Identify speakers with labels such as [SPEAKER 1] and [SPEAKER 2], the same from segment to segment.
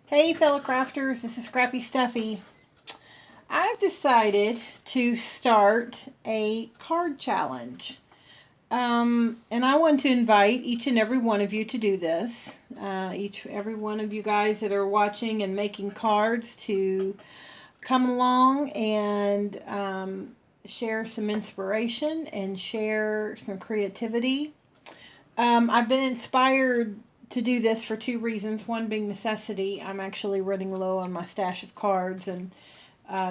[SPEAKER 1] Hey fellow crafters, this is Scrappy Stuffy. I've decided to start a card challenge. And I want to invite each and every one of you to do this. Every one of you guys that are watching and making cards to come along and share some inspiration and share some creativity. I've been inspired to do this for two reasons. One being necessity. I'm actually running low on my stash of cards and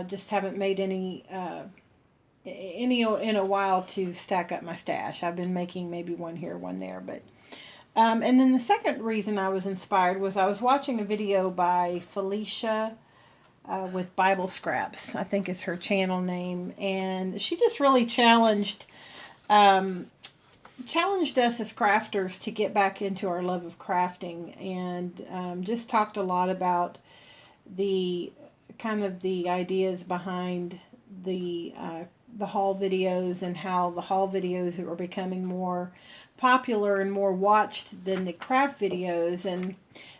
[SPEAKER 1] just haven't made any in a while to stack up my stash. I've been making maybe one here, one there, but and then the second reason I was inspired was I was watching a video by Felicia with Bible Scraps, I think is her channel name, and she just really um, challenged us as crafters to get back into our love of crafting, and just talked a lot about the kind of the ideas behind the haul videos and how the haul videos are becoming more popular and more watched than the craft videos. And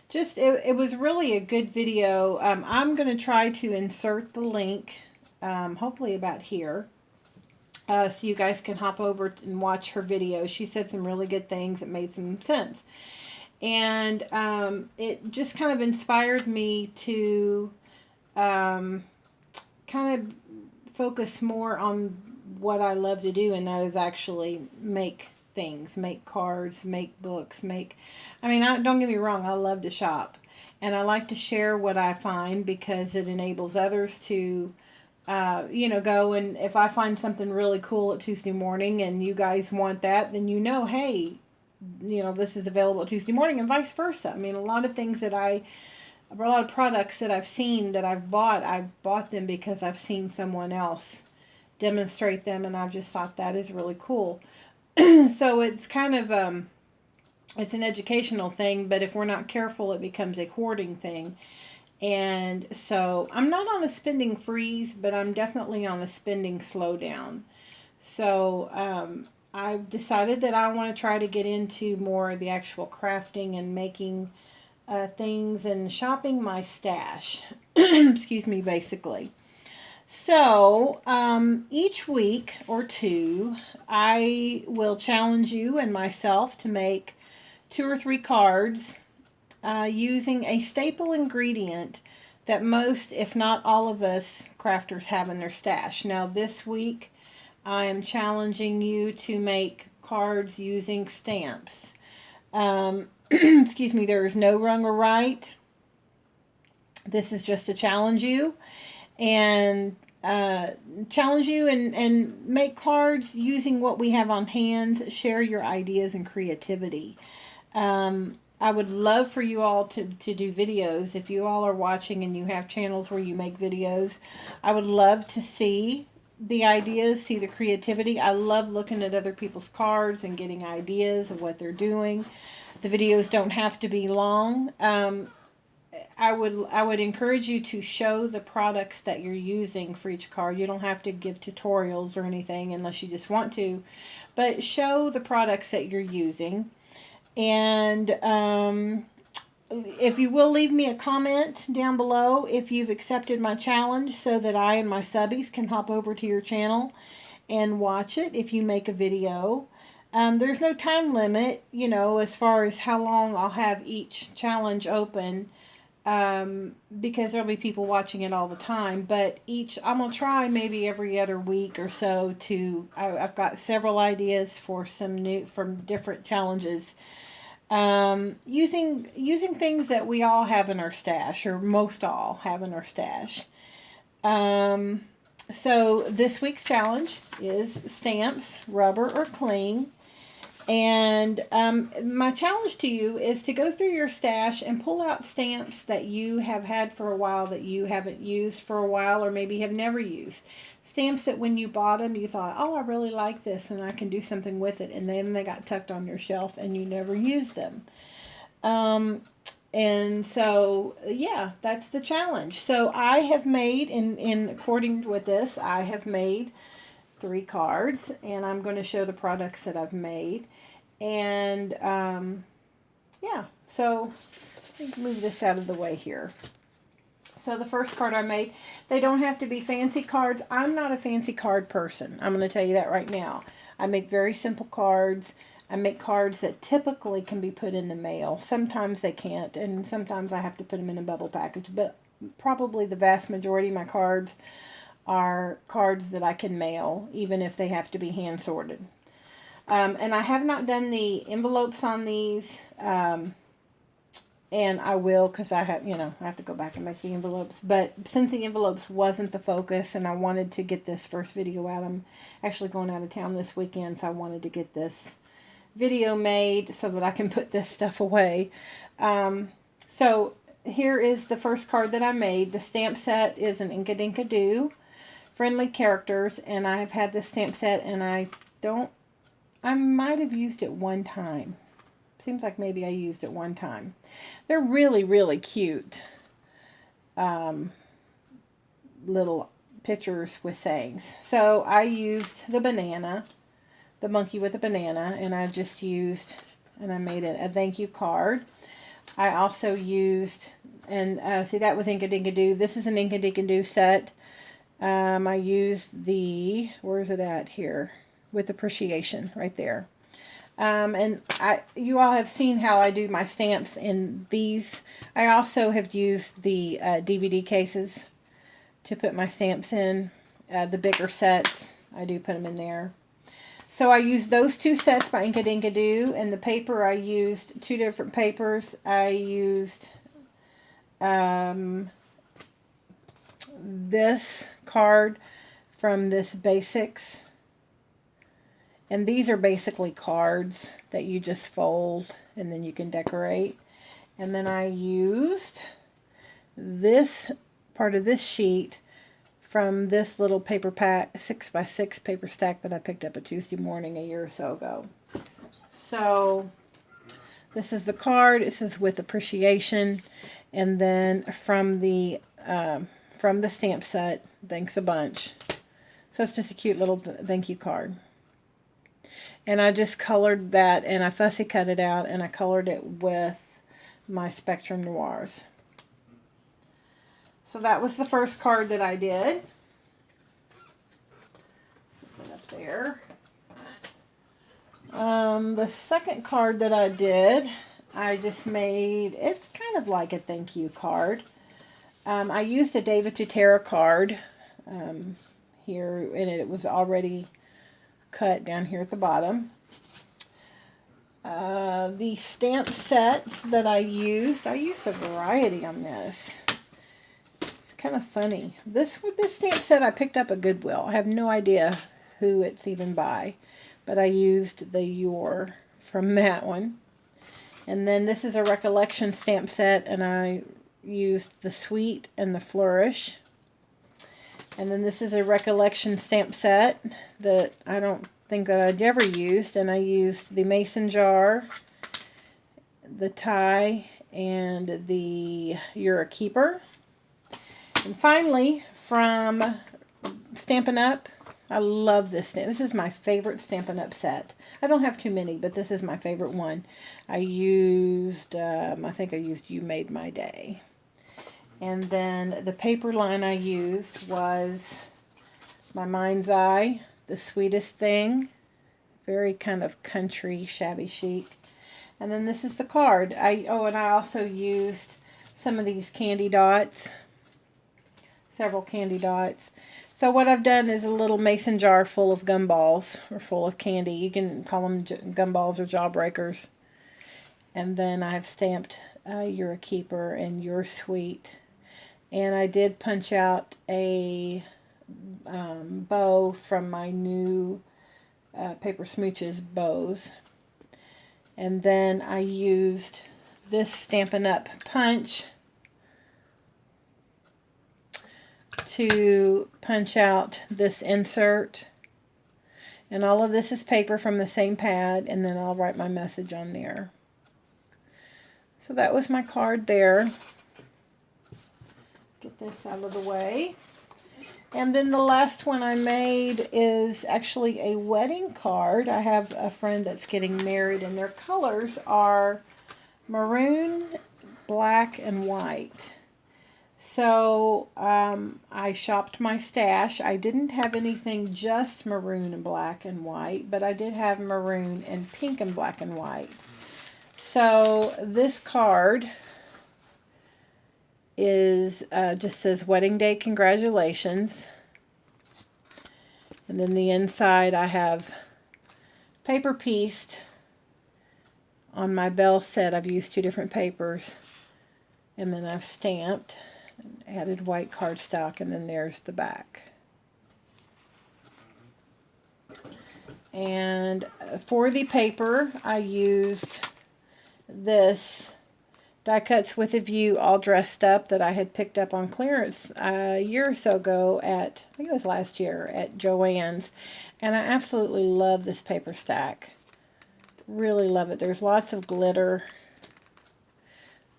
[SPEAKER 1] just it was really a good video. I'm going to try to insert the link, hopefully about here, so you guys can hop over and watch her video. She said some really good things that made some sense. And it just kind of inspired me to um, kind of focus more on what I love to do, and that is actually make things, make cards, make books, don't get me wrong, I love to shop. And I like to share what I find because it enables others to go, and if I find something really cool at Tuesday morning and you guys want that, then hey, this is available Tuesday morning, and vice versa. I mean, a lot of products that I've seen that I've bought them because I've seen someone else demonstrate them, and I've just thought that is really cool. So it's kind of it's an educational thing, but if we're not careful, it becomes a hoarding thing. And so I'm not on a spending freeze, but I'm definitely on a spending slowdown. So I've decided that I want to try to get into more of the actual crafting and making things and shopping my stash. Excuse me, basically. So each week or two, I will challenge you and myself to make two or three cards using a staple ingredient that most, if not all of us crafters have in their stash. Now, this week, I am challenging you to make cards using stamps. Excuse me, there is no wrong or right. This is just to challenge you and make cards using what we have on hand. Share your ideas and creativity. I would love for you all to do videos. If you all are watching and you have channels where you make videos, I would love to see the ideas, see the creativity. I love looking at other people's cards and getting ideas of what they're doing. The videos don't have to be long. I would encourage you to show the products that you're using for each card. You don't have to give tutorials or anything unless you just want to, but show the products that you're using. And if you will leave me a comment down below if you've accepted my challenge, so that I and my subbies can hop over to your channel and watch it if you make a video. There's no time limit, as far as how long I'll have each challenge open, because there'll be people watching it all the time. But I'm gonna try maybe every other week or so I've got several ideas for from different challenges, using things that we all have in our stash, or most all have in our stash. Um, so this week's challenge is stamps, rubber or cling. And my challenge to you is to go through your stash and pull out stamps that you have had for a while that you haven't used for a while, or maybe have never used. Stamps that when you bought them, you thought, oh, I really like this and I can do something with it. And then they got tucked on your shelf and you never used them. And so, yeah, that's the challenge. So I have made, in according with this, I have made three cards, and I'm going to show the products that I've made. And yeah, so Let me move this out of the way here. So the first card I made, they don't have to be fancy cards. I'm not a fancy card person. I'm going to tell you that right now. I make very simple cards. I make cards that typically can be put in the mail. Sometimes they can't, and sometimes I have to put them in a bubble package. But probably the vast majority of my cards are cards that I can mail, even if they have to be hand sorted. And I have not done the envelopes on these. And I will, because I have, I have to go back and make the envelopes. But since the envelopes wasn't the focus and I wanted to get this first video out, I'm actually going out of town this weekend, so I wanted to get this video made so that I can put this stuff away. So here is the first card that I made. The stamp set is an Inkadinkado Friendly Characters, and I have had this stamp set, and I might have used it one time. Seems like maybe I used it one time. They're really, really cute little pictures with sayings. So I used the banana, the monkey with a banana, and I just used, and I made it a thank you card. I also used, and see, that was Inkadinkado. This is an Inkadinkado set. I used the, where is it at here? With appreciation right there. And you all have seen how I do my stamps in these. I also have used the DVD cases to put my stamps in. The bigger sets, I do put them in there. So I used those two sets by Inkadinkado, and the paper I used two different papers. I used this card from this Basics. And these are basically cards that you just fold and then you can decorate. And then I used this part of this sheet from this little paper pack, 6x6 paper stack that I picked up a Tuesday morning a year or so ago. So this is the card. It says with appreciation. And then from the stamp set, thanks a bunch. So it's just a cute little thank you card. And I just colored that, and I fussy cut it out, and I colored it with my Spectrum Noirs. So that was the first card that I did. Put it up there. The second card that I did, I just made, it's kind of like a thank you card. I used a David Tutera card here, and it was already cut down here at the bottom. The stamp sets that I used a variety on this. It's kind of funny. This stamp set I picked up at Goodwill. I have no idea who it's even by, but I used the Your from that one. And then this is a Recollection stamp set, and I used the Sweet and the Flourish. And then this is a Recollection stamp set that I don't think that I'd ever used, and I used the Mason jar, the tie, and the You're a Keeper. And finally, from Stampin' Up, I love this stamp. This is my favorite Stampin' Up set. I don't have too many, but this is my favorite one. I used, I think I used You Made My Day. And then the paper line I used was My Mind's Eye, The Sweetest Thing. Very kind of country, shabby chic. And then this is the card. And I also used some of these candy dots. Several candy dots. So what I've done is a little mason jar full of gumballs, or full of candy. You can call them gumballs or jawbreakers. And then I've stamped You're a Keeper and You're Sweet. And I did punch out a bow from my new Paper Smooches bows. And then I used this Stampin' Up punch to punch out this insert. And all of this is paper from the same pad, and then I'll write my message on there. So that was my card there. Get this out of the way. And then the last one I made is actually a wedding card. I have a friend that's getting married, and their colors are maroon black and white. So I shopped my stash. I didn't have anything just maroon and black and white, but I did have maroon and pink and black and white. So this card is just says wedding day congratulations. And then the inside I have paper pieced on my bell set. I've used 2 different papers. And then I've stamped and added white cardstock, and then there's the back. And for the paper, I used this Die Cuts with a View All Dressed Up that I had picked up on clearance a year or so ago at, I think it was last year, at Joann's. And I absolutely love this paper stack. Really love it. There's lots of glitter.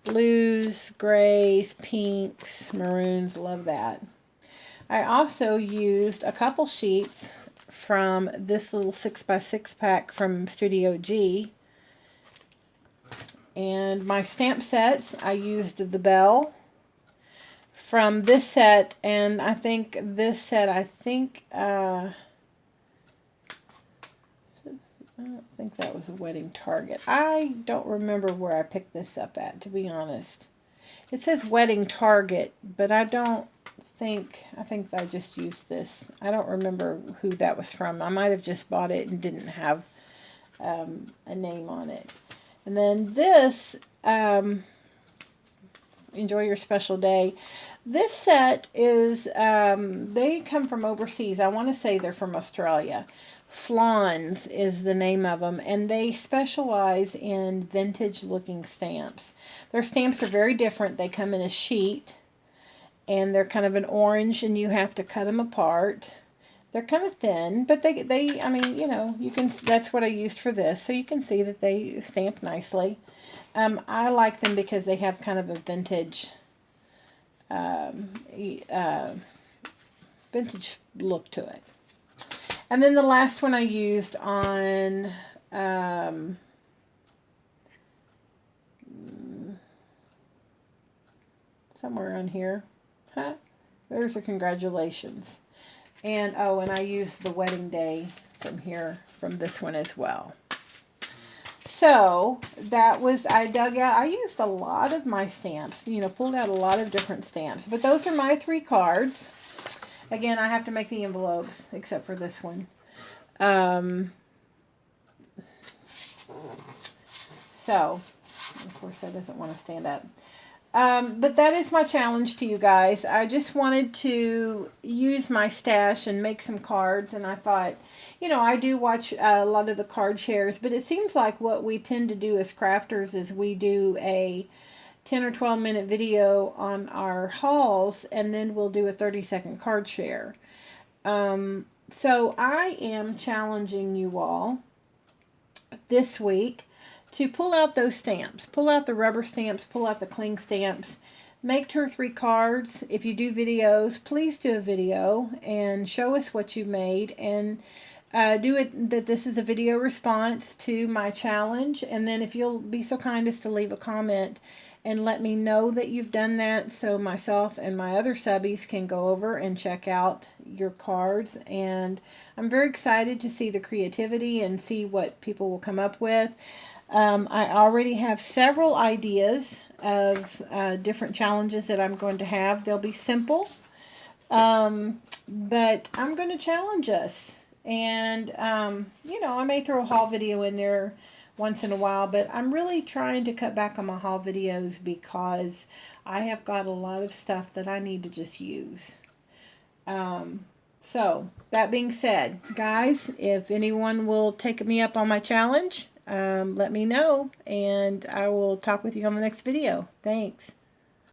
[SPEAKER 1] Blues, grays, pinks, maroons, love that. I also used a couple sheets from this little 6x6 pack from Studio G. And my stamp sets, I used the bell from this set, and I think this set, I don't think that was a Wedding Target. I don't remember where I picked this up at, to be honest. It says Wedding Target, but I think I just used this. I don't remember who that was from. I might have just bought it and didn't have a name on it. And then this, Enjoy Your Special Day. This set is, they come from overseas. I want to say they're from Australia. Flans is the name of them, and they specialize in vintage looking stamps. Their stamps are very different. They come in a sheet, and they're kind of an orange, and you have to cut them apart. They're kind of thin, but they I mean, you know, you can, that's what I used for this, so you can see that they stamp nicely. I like them because they have kind of a vintage vintage look to it. And then the last one I used on somewhere on here. There's a congratulations. And oh, and I used the wedding day from here, from this one as well. So that was, I used a lot of my stamps, you know, pulled out a lot of different stamps. But those are my 3 cards. Again, I have to make the envelopes, except for this one. So, of course, that doesn't want to stand up. But that is my challenge to you guys. I just wanted to use my stash and make some cards, and I thought, you know, I do watch a lot of the card shares, but it seems like what we tend to do as crafters is we do a 10 or 12 minute video on our hauls, and then we'll do a 30-second card share. So I am challenging you all this week to pull out those stamps. Pull out the rubber stamps, pull out the cling stamps. Make 2 or 3 cards. If you do videos, please do a video and show us what you made, and do it that this is a video response to my challenge. And then if you'll be so kind as to leave a comment and let me know that you've done that, so myself and my other subbies can go over and check out your cards. And I'm very excited to see the creativity and see what people will come up with. I already have several ideas of different challenges that I'm going to have. They'll be simple, but I'm going to challenge us. And, you know, I may throw a haul video in there once in a while, but I'm really trying to cut back on my haul videos because I have got a lot of stuff that I need to just use. So, that being said, guys, if anyone will take me up on my challenge, let me know, and I will talk with you on the next video. Thanks.